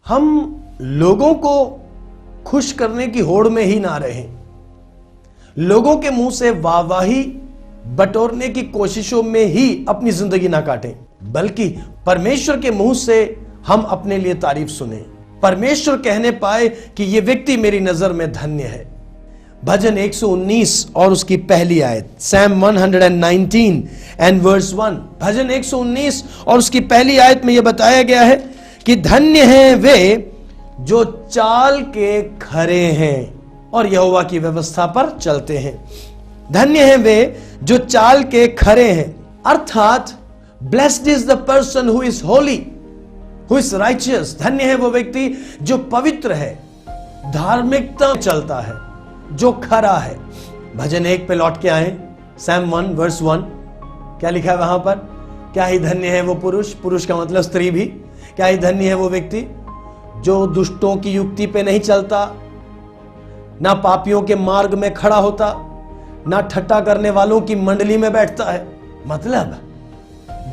हम लोगों को खुश करने की होड़ में ही ना रहें, लोगों के मुंह से वाहवाही बटोरने की कोशिशों में ही अपनी जिंदगी ना काटें, बल्कि परमेश्वर के मुंह से हम अपने लिए तारीफ सुने, परमेश्वर कहने पाए कि यह व्यक्ति मेरी नजर में धन्य है। भजन 119 और उसकी पहली आयत, सैम 119 एंड वर्स 1। भजन 119 और उसकी पहली आयत में यह बताया गया है कि धन्य हैं वे जो चाल के खरे हैं और यहोवा की व्यवस्था पर चलते हैं। धन्य हैं वे जो चाल के खरे हैं, अर्थात blessed is the person who is Holi, who is righteous. धन्य है वो व्यक्ति जो पवित्र है, धार्मिकता चलता है, जो खरा है। भजन 1 पे लौट के आए, सैम 1 वर्स 1। क्या लिखा है वहां पर? क्या ही धन्य है वो पुरुष, पुरुष का मतलब स्त्री भी, क्या ही धन्य है वो व्यक्ति जो दुष्टों की युक्ति पे नहीं चलता, ना पापियों के मार्ग में खड़ा होता, ना ठट्टा करने वालों की मंडली में बैठता है। मतलब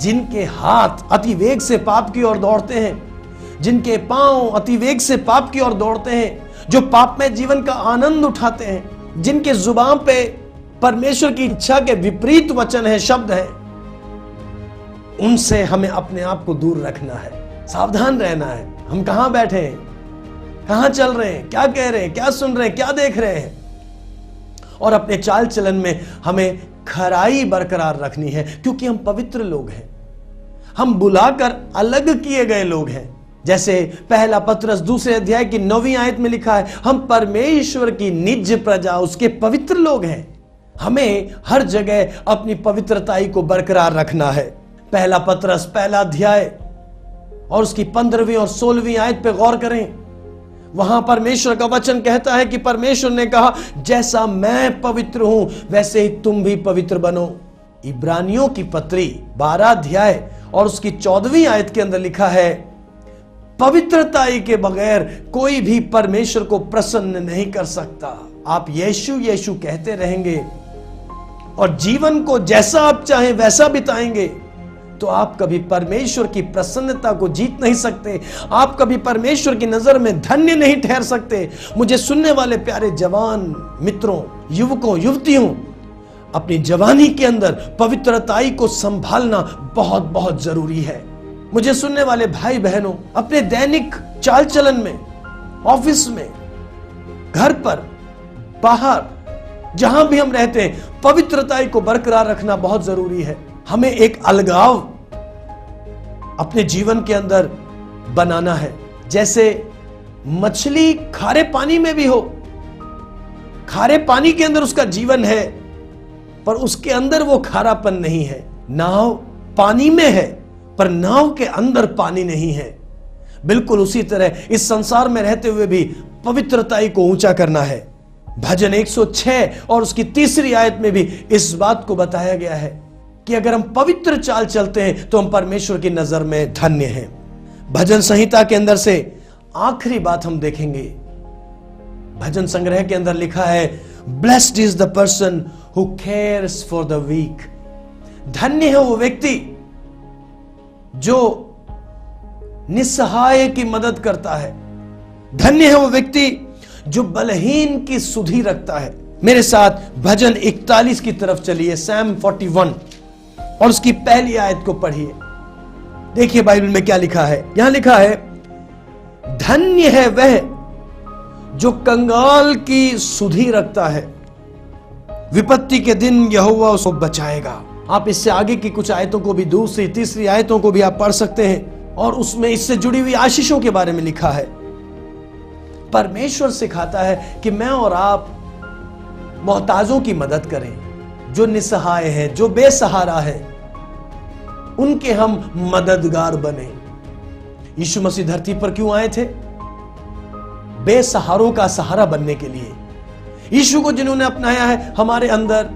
जिनके हाथ अतिवेग से पाप की ओर दौड़ते हैं, जिनके पांव अतिवेग से पाप की ओर दौड़ते हैं, जो पाप में जीवन का आनंद उठाते हैं, जिनके जुबान पे परमेश्वर की इच्छा के विपरीत वचन है, शब्द है, उनसे हमें अपने आप को दूर रखना है, सावधान रहना है। हम कहां बैठे हैं, कहां चल रहे हैं, क्या कह रहे हैं, क्या सुन रहे हैं, क्या देख रहे हैं, और अपने चाल चलन में हमें खराई बरकरार रखनी है, क्योंकि हम पवित्र लोग हैं, हम बुलाकर अलग किए गए लोग हैं। जैसे पहला पत्रस 2 अध्याय की 9वीं आयत में लिखा है, हम परमेश्वर की निज प्रजा, उसके पवित्र लोग हैं। हमें हर जगह अपनी पवित्रताई को बरकरार रखना है। पहला पत्रस पहला अध्याय और उसकी 15वीं और 16वीं आयत पे गौर करें। वहां परमेश्वर का वचन कहता है कि परमेश्वर ने कहा, जैसा मैं पवित्र हूं वैसे ही तुम भी पवित्र बनो। इब्रानियों की पत्री 12 अध्याय और उसकी 14वीं आयत के अंदर लिखा है, पवित्रताई के बगैर कोई भी परमेश्वर को प्रसन्न नहीं कर सकता। आप यीशु यीशु कहते रहेंगे और जीवन को जैसा आप चाहें वैसा बिताएंगे, तो आप कभी परमेश्वर की प्रसन्नता को जीत नहीं सकते, आप कभी परमेश्वर की नजर में धन्य नहीं ठहर सकते। मुझे सुनने वाले प्यारे जवान मित्रों, युवकों, युवतियों, अपनी जवानी के अंदर पवित्रताई को संभालना बहुत बहुत जरूरी है। मुझे सुनने वाले भाई बहनों, अपने दैनिक चाल चलन में, ऑफिस में, घर पर, बाहर, जहां भी हम रहते हैं, पवित्रताई को बरकरार रखना बहुत जरूरी है। हमें एक अलगाव अपने जीवन के अंदर बनाना है। जैसे मछली खारे पानी में भी हो, खारे पानी के अंदर उसका जीवन है, पर उसके अंदर वो खारापन नहीं है। नाव पानी में है पर नाव के अंदर पानी नहीं है। बिल्कुल उसी तरह इस संसार में रहते हुए भी पवित्रताई को ऊंचा करना है। भजन 106 और उसकी 3री आयत में भी इस बात को बताया गया है कि अगर हम पवित्र चाल चलते हैं तो हम परमेश्वर की नजर में धन्य हैं। भजन संहिता के अंदर से आखिरी बात हम देखेंगे। भजन संग्रह के अंदर लिखा है, blessed is the person who cares for the weak. धन्य है वो व्यक्ति जो निस्सहाय की मदद करता है। धन्य है वो व्यक्ति जो बलहीन की सुधि रखता है। मेरे साथ भजन 41 की तरफ चलिए, सैम 41 और उसकी पहली आयत को पढ़िए। देखिए बाइबल में क्या लिखा है। यहां लिखा है, धन्य है वह जो कंगाल की सुधि रखता है, विपत्ति के दिन यहोवा उसको बचाएगा। आप इससे आगे की कुछ आयतों को भी, 2री 3री आयतों को भी आप पढ़ सकते हैं, और उसमें इससे जुड़ी हुई आशीषों के बारे में लिखा है। परमेश्वर सिखाता है कि मैं और आप मोहताजों की मदद करें, जो निसहाय है, जो बेसहारा है, उनके हम मददगार बने। यीशु मसीह धरती पर क्यों आए थे? बेसहारों का सहारा बनने के लिए। यीशु को जिन्होंने अपनाया है, हमारे अंदर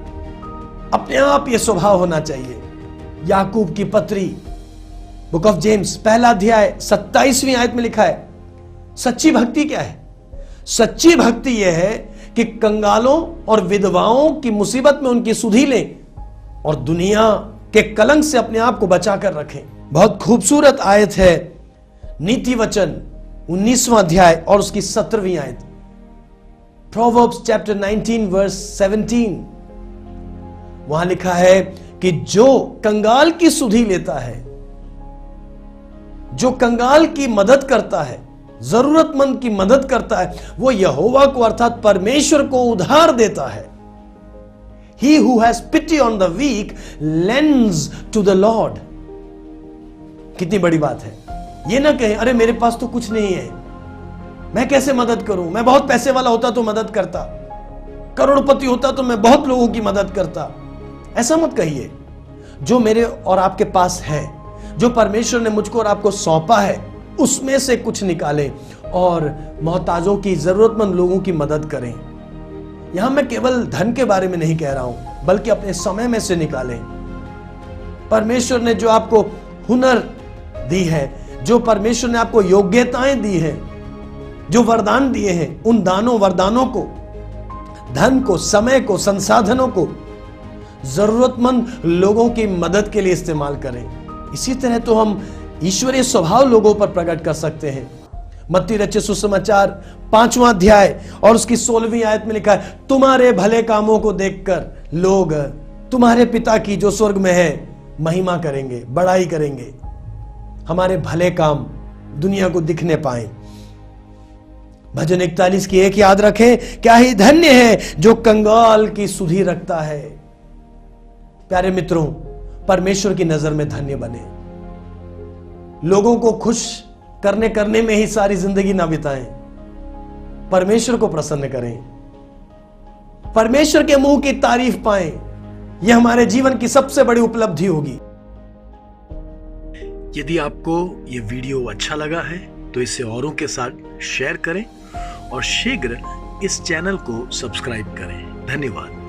अपने आप यह स्वभाव होना चाहिए। याकूब की पत्री, बुक ऑफ जेम्स पहला अध्याय 27वीं आयत में लिखा है, सच्ची भक्ति क्या है? सच्ची भक्ति यह है कि कंगालों और विधवाओं की मुसीबत में उनकी सुधि लें और दुनिया के कलंक से अपने आप को बचाकर रखें। बहुत खूबसूरत आयत है, नीति वचन 19वां अध्याय और उसकी 17वीं आयत। प्रोवर्ब्स चैप्टर 19 वर्स 17, वहां लिखा है कि जो कंगाल की सुधि लेता है, जो कंगाल की मदद करता है, जरूरतमंद की मदद करता है, वो यहोवा को अर्थात परमेश्वर को उधार देता है। He who has pity on the weak lends to the Lord। कितनी बड़ी बात है। ये ना कहें अरे मेरे पास तो कुछ नहीं है, मैं कैसे मदद करूं, मैं बहुत पैसे वाला होता तो मदद करता, करोड़पति होता तो मैं बहुत लोगों की मदद करता। ऐसा मत कहिए। जो मेरे और आपके पास है, जो परमेश्वर ने मुझको और आपको सौंपा है, उसमें से कुछ निकालें और मोहताजों की, जरूरतमंद लोगों की मदद करें। यहां मैं केवल धन के बारे में नहीं कह रहा हूं, बल्कि अपने समय में से निकालें। परमेश्वर ने जो आपको हुनर दी है, जो परमेश्वर ने आपको योग्यताएं दी हैं, जो वरदान दिए हैं, उन दानों वरदानों को, धन को, समय को, संसाधनों को जरूरतमंद लोगों की मदद के लिए इस्तेमाल करें। इसी तरह तो हम ईश्वरीय स्वभाव लोगों पर प्रकट कर सकते हैं। मत्ती रचित सुसमाचार 5वां अध्याय और उसकी 16वीं आयत में लिखा है, तुम्हारे भले कामों को देखकर लोग तुम्हारे पिता की जो स्वर्ग में है महिमा करेंगे, बड़ाई करेंगे। हमारे भले काम दुनिया को दिखने पाए। भजन 41 की एक याद रखें, क्या ही धन्य है जो कंगाल की सुधि रखता है। प्यारे मित्रों, परमेश्वर की नजर में धन्य बने। लोगों को खुश करने में ही सारी जिंदगी ना बिताएं, परमेश्वर को प्रसन्न करें, परमेश्वर के मुंह की तारीफ पाएं। यह हमारे जीवन की सबसे बड़ी उपलब्धि होगी। यदि आपको यह वीडियो अच्छा लगा है तो इसे औरों के साथ शेयर करें और शीघ्र इस चैनल को सब्सक्राइब करें। धन्यवाद।